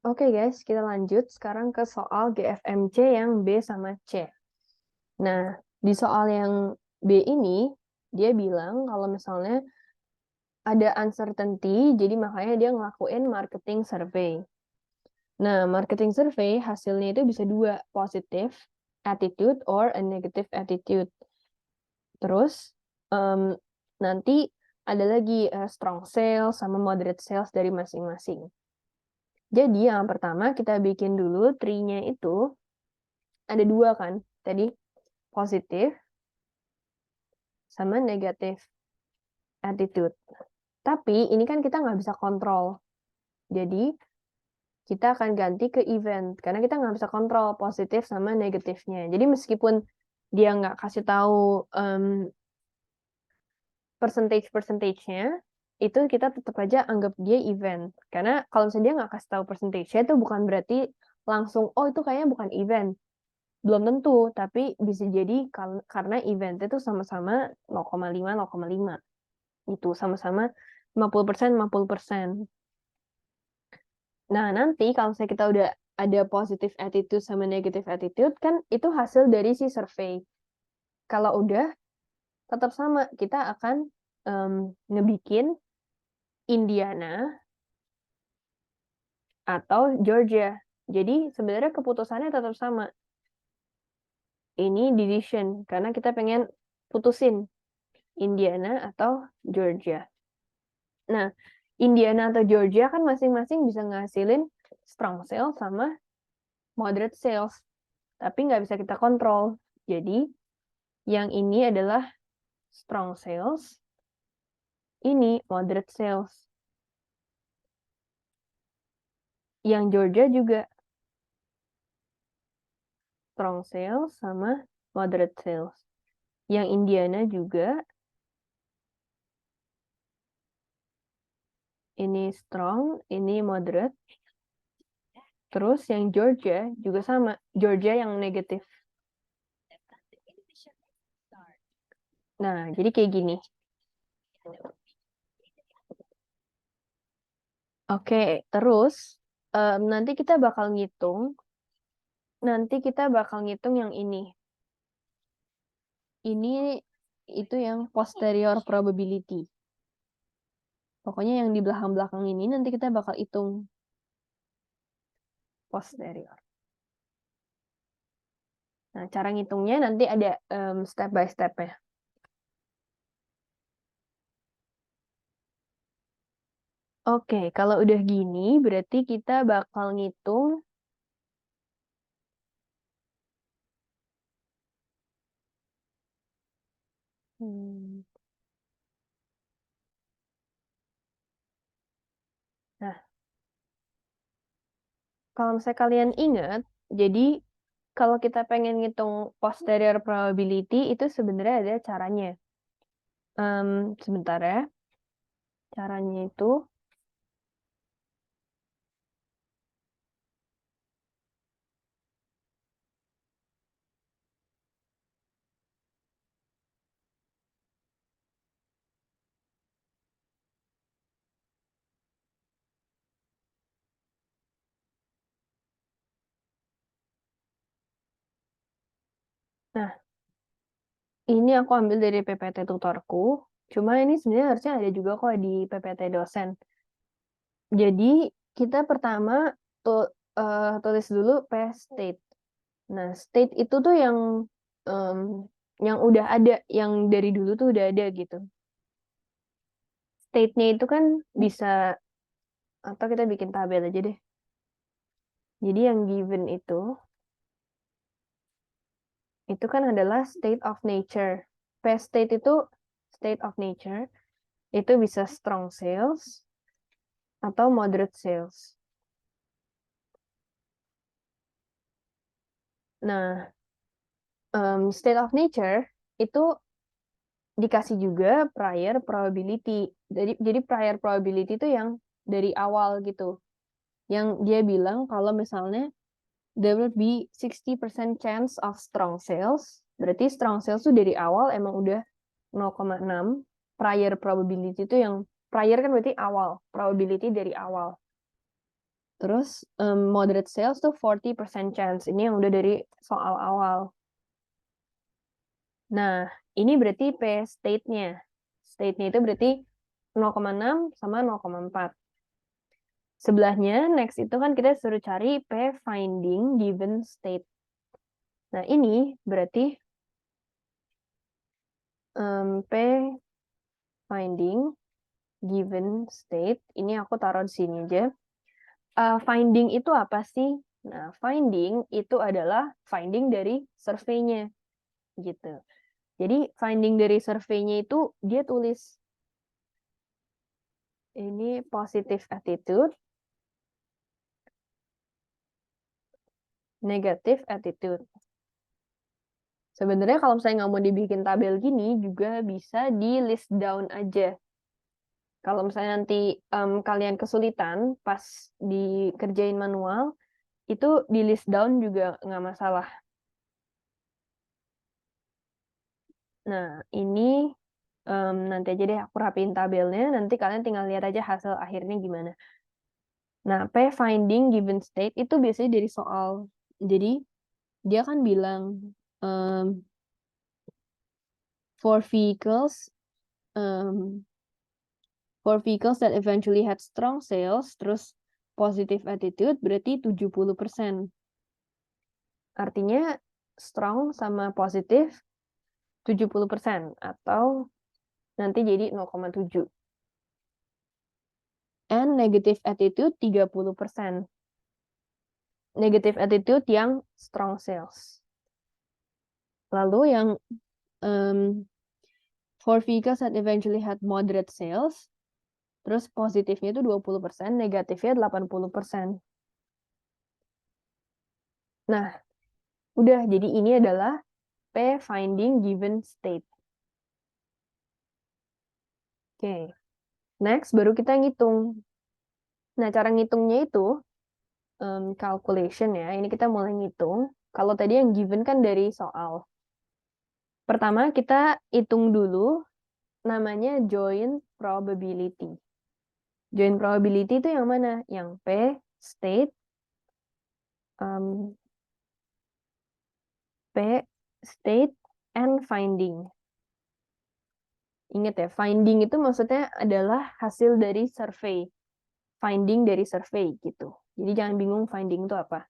Oke guys, kita lanjut sekarang ke soal GFMC yang B sama C. Nah, di soal yang B ini, dia bilang kalau misalnya ada uncertainty, jadi makanya dia ngelakuin marketing survey. Nah, marketing survey hasilnya itu bisa dua, positive attitude or a negative attitude. Terus, nanti ada lagi strong sales sama moderate sales dari masing-masing. Jadi yang pertama kita bikin dulu tree-nya itu ada dua kan, tadi positif sama negatif attitude. Tapi ini kan kita nggak bisa kontrol. Jadi kita akan ganti ke event karena kita nggak bisa kontrol positif sama negatifnya. Jadi meskipun dia nggak kasih tahu percentage-nya, itu kita tetap aja anggap dia event. Karena kalau misalnya dia nggak kasih tahu percentage-nya, itu bukan berarti langsung, oh itu kayaknya bukan event. Belum tentu, tapi bisa jadi karena event itu sama-sama 0,5, 0,5. Itu sama-sama 50%, 50%. Nah, nanti kalau misalnya kita udah ada positive attitude sama negative attitude, kan itu hasil dari si survei. Kalau udah, tetap sama. Kita akan ngebikin Indiana atau Georgia. Jadi sebenarnya keputusannya tetap sama. Ini decision, karena kita pengen putusin Indiana atau Georgia. Nah, Indiana atau Georgia kan masing-masing bisa ngasilin strong sales sama moderate sales. Tapi nggak bisa kita kontrol. Jadi, yang ini adalah strong sales, ini moderate sales. Yang Georgia juga strong sales sama moderate sales. Yang Indiana juga ini strong, ini moderate. Terus yang Georgia juga sama, Georgia yang negatif. Nah, jadi kayak gini. Oke, terus nanti kita bakal ngitung yang ini. Ini itu yang posterior probability. Pokoknya yang di belakang-belakang ini nanti kita bakal hitung posterior. Nah, cara ngitungnya nanti ada step by step-nya. Oke, kalau udah gini, berarti kita bakal ngitung Nah, kalau misalnya kalian ingat, jadi kalau kita pengen ngitung posterior probability, itu sebenarnya ada caranya. Sebentar ya. Caranya itu Nah, ini aku ambil dari PPT tutorku. Cuma ini sebenarnya harusnya ada juga kok di PPT dosen. Jadi, kita pertama tulis dulu P state. Nah, state itu tuh yang udah ada, yang dari dulu tuh udah ada gitu. State-nya itu kan bisa, atau kita bikin tabel aja deh. Jadi yang given itu kan adalah state of nature. P state itu state of nature, itu bisa strong sales atau moderate sales. Nah, state of nature itu dikasih juga prior probability. Jadi prior probability itu yang dari awal gitu. Yang dia bilang kalau misalnya there will be 60% chance of strong sales. Berarti strong sales itu dari awal emang udah 0,6. Prior probability itu yang prior kan berarti awal, probability dari awal. Terus moderate sales tuh 40% chance. Ini yang udah dari soal awal. Nah, ini berarti P state-nya. State-nya itu berarti 0,6 sama 0,4. Sebelahnya, next itu kan kita suruh cari P finding given state. Nah, ini berarti P finding given state. Ini aku taruh di sini aja. Finding itu apa sih? Nah, finding itu adalah finding dari survei-nya. Gitu. Jadi, finding dari survei-nya itu dia tulis ini positive attitude, negative attitude. Sebenarnya kalau misalnya nggak mau dibikin tabel gini, juga bisa di list down aja. Kalau misalnya nanti kalian kesulitan pas dikerjain manual, itu di list down juga nggak masalah. Nah, ini nanti aja deh aku rapiin tabelnya, nanti kalian tinggal lihat aja hasil akhirnya gimana. Nah, P finding given state itu biasanya dari soal. Jadi, dia kan bilang for vehicles that eventually had strong sales, terus positive attitude berarti 70%. Artinya strong sama positif 70% atau nanti jadi 0,7. And negative attitude 30%. Negative attitude yang strong sales. Lalu yang for vehicles that eventually had moderate sales, terus positifnya itu 20%, negatifnya 80%. Nah, udah, jadi ini adalah P finding given state. Oke. Next, baru kita ngitung. Nah, cara ngitungnya itu calculation ya. Ini kita mulai ngitung. Kalau tadi yang given kan dari soal. Pertama, kita hitung dulu namanya joint probability. Joint probability itu yang mana? Yang P state, P state and finding. Ingat ya, finding itu maksudnya adalah hasil dari survei. Finding dari survei gitu. Jadi jangan bingung finding itu apa.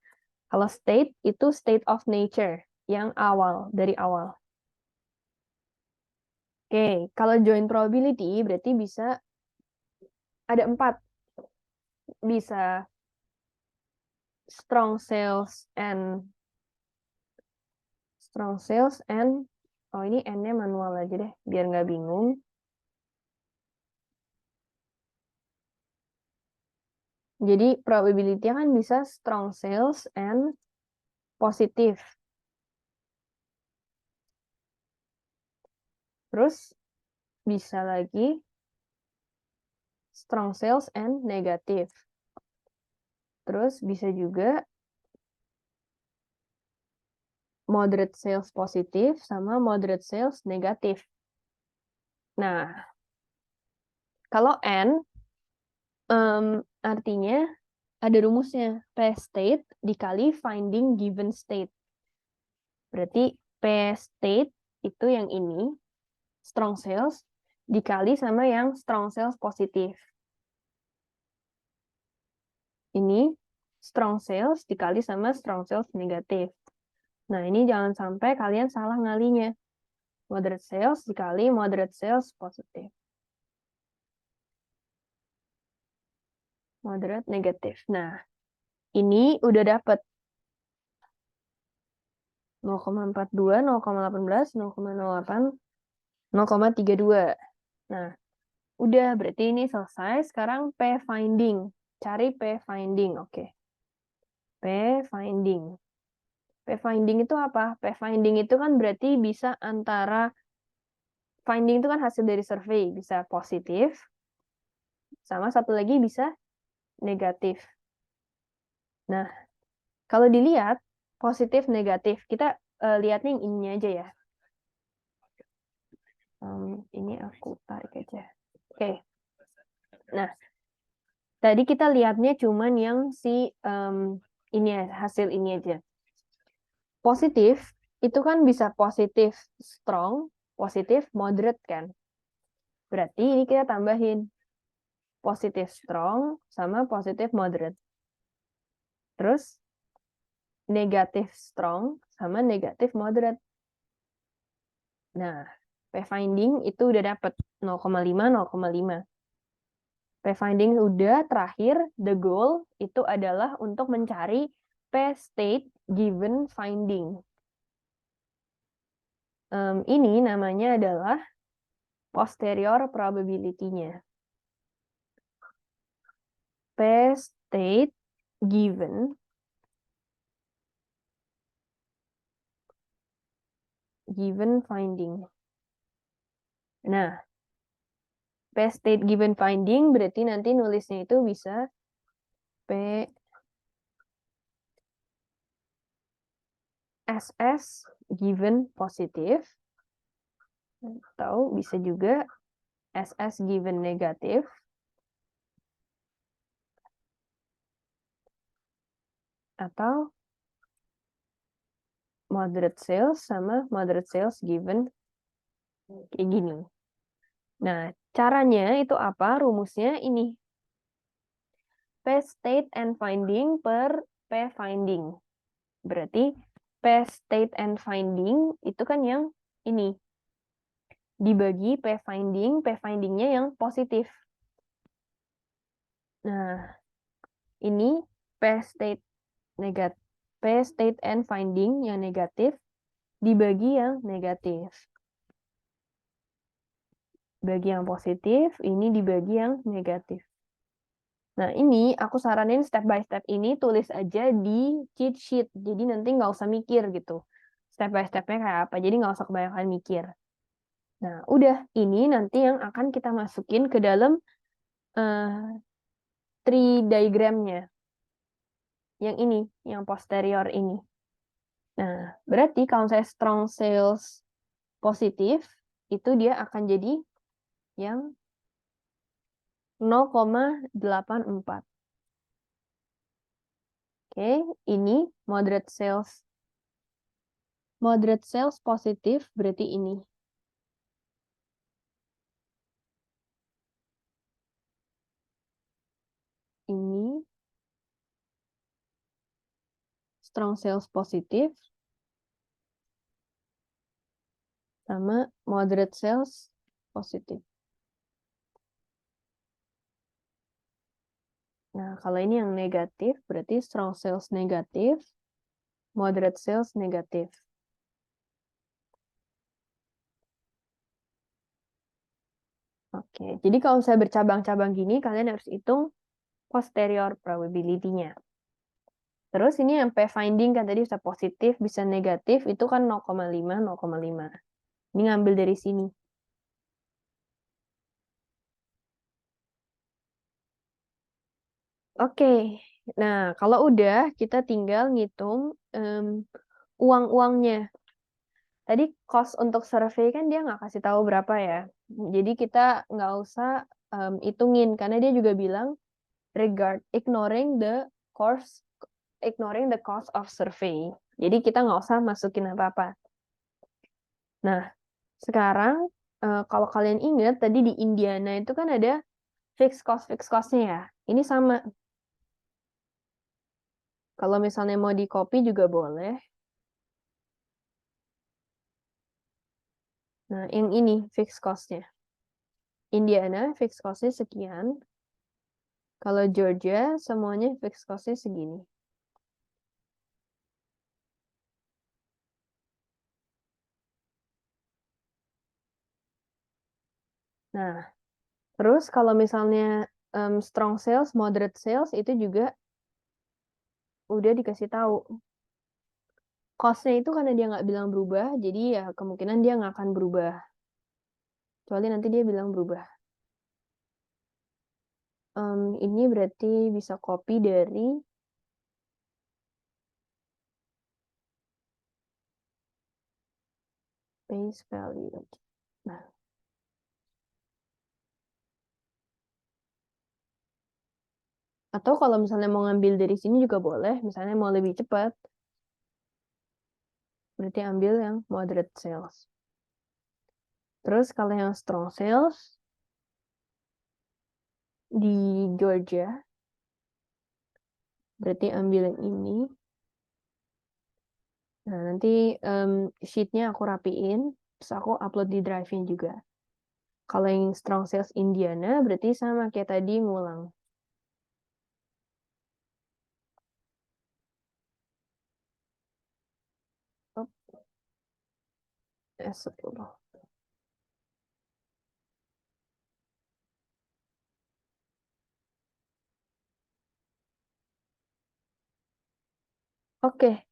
Kalau state itu state of nature yang awal, dari awal. Oke, kalau joint probability berarti bisa ada 4. Bisa strong sales and oh ini N-nya manual aja deh, biar nggak bingung. Jadi probability kan bisa strong sales and positif. Terus bisa lagi strong sales and negatif. Terus bisa juga moderate sales positif sama moderate sales negatif. Nah, kalau N artinya ada rumusnya. P state dikali finding given state. Berarti P state itu yang ini, strong sales, dikali sama yang strong sales positif. Ini strong sales dikali sama strong sales negatif. Nah, ini jangan sampai kalian salah ngalinya. Moderate sales dikali moderate sales positif. Moderate negatif. Nah, ini udah dapet 0,42, 0,18, 0,08, 0,32. Nah, udah berarti ini selesai. Sekarang P finding. Cari P finding. Oke. P finding. P finding itu apa? P finding itu kan berarti bisa antara finding itu kan hasil dari survei, bisa positif sama satu lagi bisa negatif. Nah, kalau dilihat positif negatif, kita lihatnya yang ininya aja ya. Ini aku tarik aja. Oke. Nah, Tadi kita lihatnya cuman yang si ini ya, hasil ini aja. Positif itu kan bisa positif strong, positif moderate kan. Berarti ini kita tambahin positif strong sama positif moderate. Terus negatif strong sama negatif moderate. Nah, P-finding itu udah dapet 0,5, 0,5. P-finding udah, terakhir, the goal itu adalah untuk mencari P-state given finding. Ini namanya adalah posterior probability-nya. P-state given finding. Nah, P-state given finding berarti nanti nulisnya itu bisa P SS given positif, atau bisa juga SS given negatif, atau moderate sales sama moderate sales given kayak gini. Nah, caranya itu apa? Rumusnya ini. P-state and finding per P-finding. Berarti P-state and finding itu kan yang ini. Dibagi P-finding-nya yang positif. Nah, ini P-state negatif, P-state and finding yang negatif dibagi yang negatif. Bagi yang positif, ini dibagi yang negatif. Nah, ini aku saranin step by step ini tulis aja di cheat sheet. Jadi nanti nggak usah mikir gitu. Step by stepnya kayak apa. Jadi nggak usah kebanyakan mikir. Nah, udah. Ini nanti yang akan kita masukin ke dalam tree diagramnya. Yang ini, yang posterior ini. Nah, berarti kalau saya strong sales positif, itu dia akan jadi yang 0,84. Oke, ini moderate sales. Moderate sales positif berarti ini. Ini strong sales positif sama moderate sales positif. Nah, kalau ini yang negatif berarti strong sales negatif, moderate sales negatif. Oke, jadi kalau saya bercabang-cabang gini, kalian harus hitung posterior probability-nya. Terus ini yang P-finding kan tadi bisa positif, bisa negatif, itu kan 0,5, 0,5. Ini ngambil dari sini. Oke, nah kalau udah, kita tinggal ngitung uang-uangnya. Tadi cost untuk survei kan dia nggak kasih tahu berapa ya. Jadi kita nggak usah hitungin, karena dia juga bilang ignoring the cost of survey. Jadi kita nggak usah masukin apa-apa. Nah, sekarang kalau kalian ingat tadi di Indiana itu kan ada fixed cost-nya ya. Ini sama. Kalau misalnya mau di copy juga boleh. Nah, yang ini fixed cost-nya. Indiana fixed cost-nya sekian. Kalau Georgia semuanya fixed cost-nya segini. Nah, terus kalau misalnya strong sales, moderate sales itu juga udah dikasih tahu. Cost-nya itu karena dia nggak bilang berubah, jadi ya kemungkinan dia nggak akan berubah. Kecuali nanti dia bilang berubah. Ini berarti bisa copy dari face value. Nah, oke. Atau kalau misalnya mau ngambil dari sini juga boleh, misalnya mau lebih cepat, berarti ambil yang moderate sales. Terus kalau yang strong sales di Georgia, berarti ambil yang ini. Nah, nanti sheet-nya aku rapiin, terus aku upload di Drive-nya juga. Kalau yang strong sales Indiana, berarti sama kayak tadi ngulang. S10. Oke.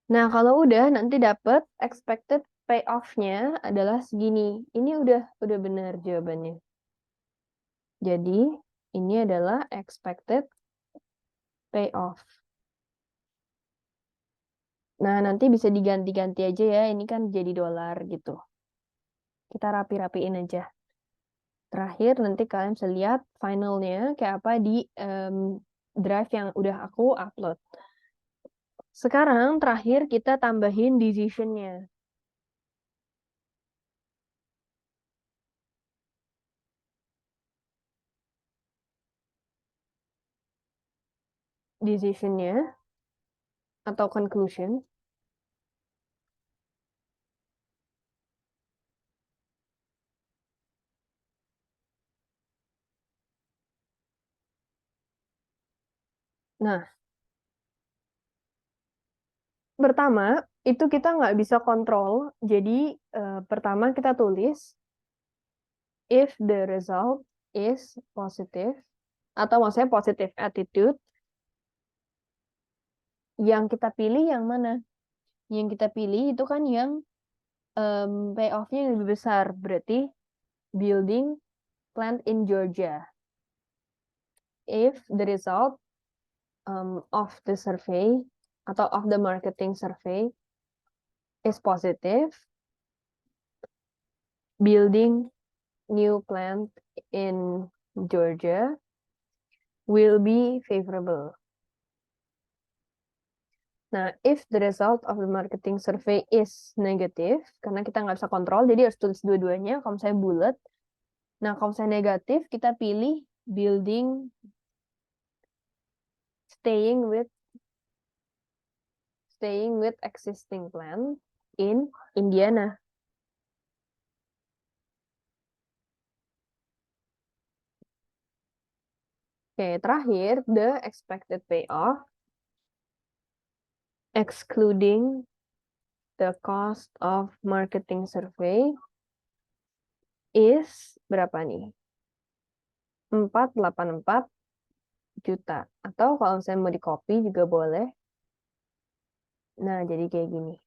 Nah, kalau udah nanti dapat expected payoff-nya adalah segini. Ini udah benar jawabannya. Jadi, ini adalah expected payoff. Nah, nanti bisa diganti-ganti aja ya. Ini kan jadi dolar gitu. Kita rapi-rapiin aja. Terakhir nanti kalian bisa lihat finalnya kayak apa di drive yang udah aku upload. Sekarang terakhir kita tambahin decision-nya. Decision-nya atau conclusion. Nah, pertama itu kita nggak bisa kontrol. Jadi pertama kita tulis if the result is positive atau maksudnya positive attitude, yang kita pilih yang mana? Yang kita pilih itu kan yang payoff-nya yang lebih besar, berarti building plant in Georgia. If the result of the survey atau of the marketing survey is positive, building new plant in Georgia will be favorable. Nah, if the result of the marketing survey is negative, karena kita nggak bisa kontrol, jadi harus tulis dua-duanya. Kalau misalnya bulat, nah kalau misalnya negatif, kita pilih building, staying with existing plant in Indiana. Oke, terakhir, the expected payoff, excluding the cost of marketing survey, is berapa nih? 484 juta. Atau kalau misalnya mau di copy juga boleh. Nah, jadi kayak gini.